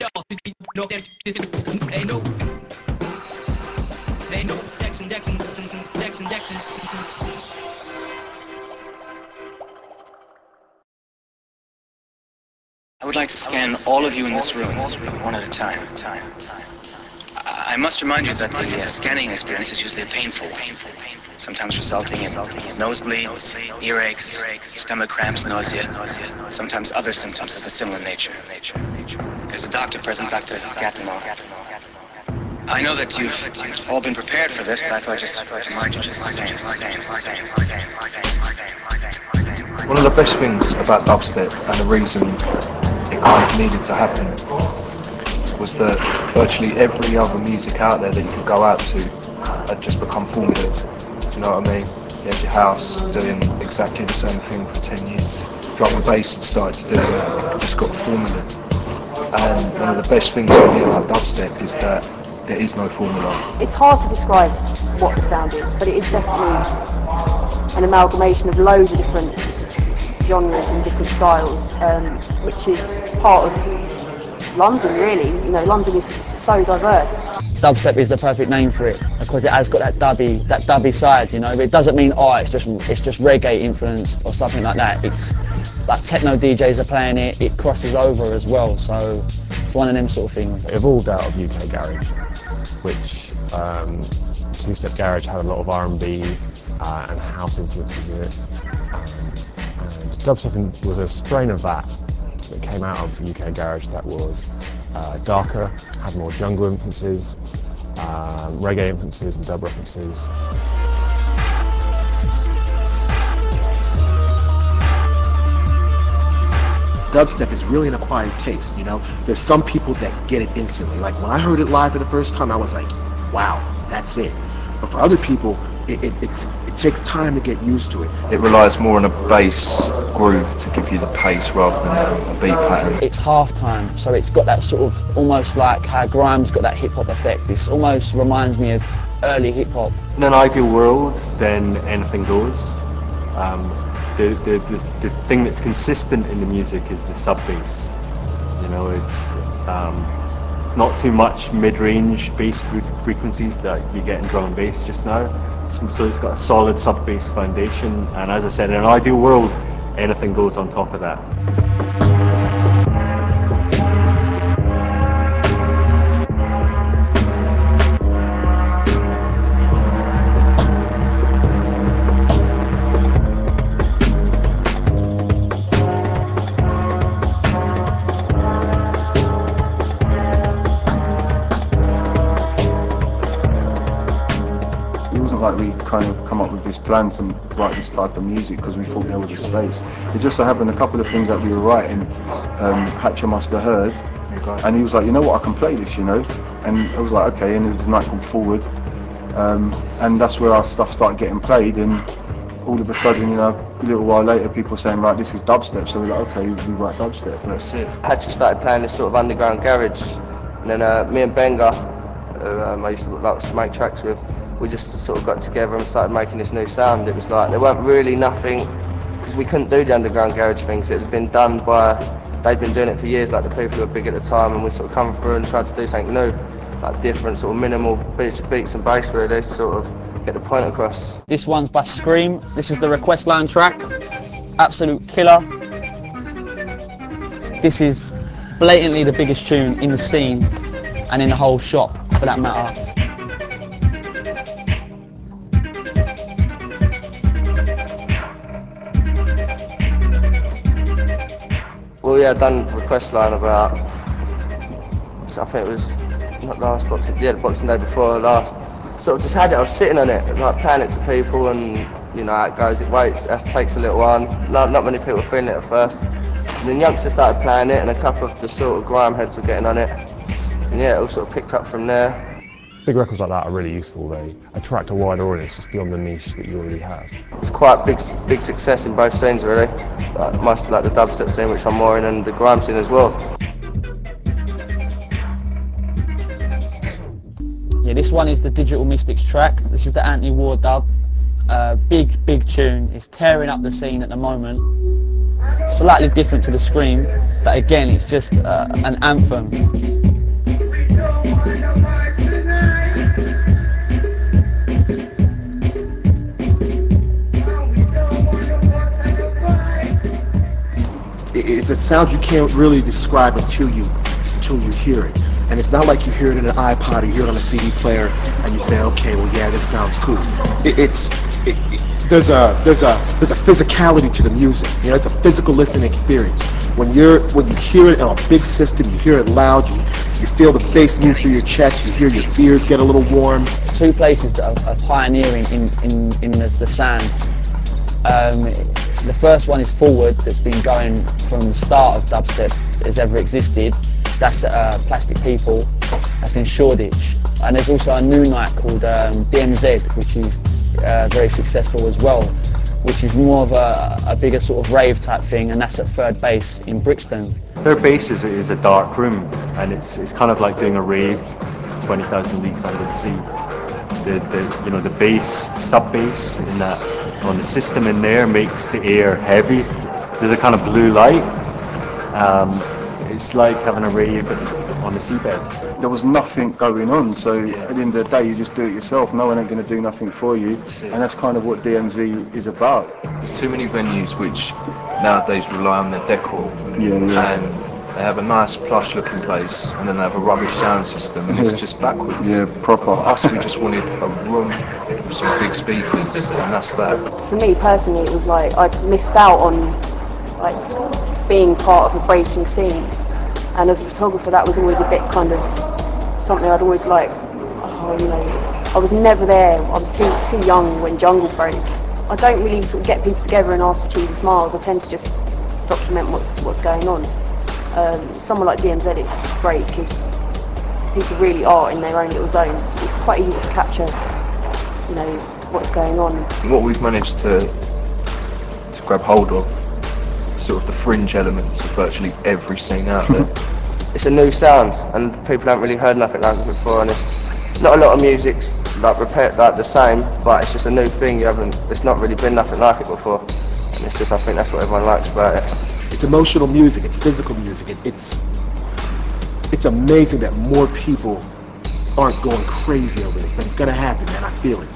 I would like to scan all of you in this room, one at a time. I must remind you that the scanning experience is usually painful, sometimes resulting in nosebleeds, earaches, stomach cramps, nausea, sometimes other symptoms of a similar nature. There's a doctor present, Dr. Gattenmore. I know that you've all been prepared for this, but I thought I'd just remind you just the same. One of the best things about dubstep, and the reason it kind of needed to happen, was that virtually every other music out there that you could go out to had just become formulated. Do you know what I mean? You had your house doing exactly the same thing for 10 years. Drum and bass had started to do that, it just got formula. And one of the best things for me about dubstep is that there is no formula. It's hard to describe what the sound is, but it is definitely an amalgamation of loads of different genres and different styles, which is part of London, really. You know, London is so diverse. Dubstep is the perfect name for it because it has got that dubby side, you know. But it doesn't mean it's just reggae influenced or something like that. It's like techno DJs are playing it. It crosses over as well, so it's one of them sort of things. It evolved out of UK garage, which two-step garage had a lot of R&B and house influences in it. And dubstep was a strain of that came out of UK garage that was darker, had more jungle influences, reggae influences and dub references. Dubstep is really an acquired taste, you know? There's some people that get it instantly. Like when I heard it live for the first time, I was like, wow, that's it. But for other people, it takes time to get used to it. It relies more on a bass groove to give you the pace rather than a beat pattern. It's half time, so it's got that sort of almost like how Grime's got that hip hop effect. It almost reminds me of early hip hop. In an ideal world, then anything goes. The thing that's consistent in the music is the sub bass. You know, it's not too much mid-range bass frequencies that you get in drum and bass just now. So it's got a solid sub bass foundation, and as I said, in an ideal world, anything goes on top of that. Like we kind of come up with this plan to write this type of music because we thought there was a space. It just so happened a couple of things that we were writing, Hatcher must have heard, and he was like, you know what, I can play this, you know, and I was like, okay, and it was a night called Forward, and that's where our stuff started getting played, and all of a sudden, you know, a little while later, people were saying, right, this is dubstep, so we're like, okay, we write dubstep. That's it. Hatcher started playing this sort of underground garage, and then me and Benga, who I used to like to make tracks with, we just sort of got together and started making this new sound. It was like, there weren't really nothing, because we couldn't do the underground garage things. It had been done by, they'd been doing it for years, like the people who were big at the time, and we sort of come through and tried to do something new, like different sort of minimal beats and bass really, to sort of get the point across. This one's by Scream. This is the request line track. Absolute killer. This is blatantly the biggest tune in the scene and in the whole shop, for that matter. Well, yeah, I done request line about, so I think it was not last Boxing, yeah, the Boxing Day before last. Sort of just had it. I was sitting on it, like playing it to people, and you know how it goes. It waits. It takes a little while. Not many people were feeling it at first. And then youngsters started playing it, and a couple of the sort of grime heads were getting on it. And yeah, it all sort of picked up from there. Big records like that are really useful. They attract a wider audience just beyond the niche that you already have. It's quite big success in both scenes really. Like, mostly like the dubstep scene, which I'm more in, and the grime scene as well. Yeah, this one is the Digital Mystics track. This is the anti-war dub. Big tune. It's tearing up the scene at the moment. slightly different to the Scream, but again, it's just an anthem. It's a sound you can't really describe until you hear it. And it's not like you hear it in an iPod or you hear it on a CD player and you say, okay, well, yeah, this sounds cool. There's a physicality to the music. You know, it's a physical listening experience. When you hear it on a big system, you hear it loud, you feel the bass move through your chest, you hear your ears get a little warm. Two places that are pioneering in the sound. The first one is Forward, that's been going from the start of dubstep has ever existed. That's Plastic People, that's in Shoreditch. And there's also a new night called DMZ, which is very successful as well, which is more of a bigger sort of rave type thing, and that's at Third Base in Brixton. Third Base is a dark room, and it's kind of like doing a rave 20,000 leagues under the sea. The bass, the sub bass in that on the system in there makes the air heavy. There's a kind of blue light. It's like having a rave on the seabed. There was nothing going on, so at the end of the day you just do it yourself. No one ain't going to do nothing for you, and that's kind of what DMZ is about. There's too many venues which nowadays rely on their decor, Yeah. and they have a nice plush looking place and then they have a rubbish sound system, and it's just backwards. Yeah, proper. Us, we just wanted a room with some big speakers, and that's that. For me personally, it was like I'd missed out on like being part of a breaking scene, and as a photographer that was always a bit kind of something I'd always like, oh, you know, I was never there. I was too young when Jungle broke. I don't really sort of get people together and ask for cheesy smiles. I tend to just document what's going on. Someone like DMZ is great because people really are in their own little zones. It's quite easy to capture, you know, what's going on. What we've managed to grab hold of, sort of the fringe elements of virtually every scene out there. It's a new sound, and people haven't really heard nothing like it before, and it's not a lot of music's like the same, but it's just a new thing. It's not really been nothing like it before, and it's just, I think that's what everyone likes about it. It's emotional music, it's physical music. It's amazing that more people aren't going crazy over this, but it's going to happen, man. I feel it.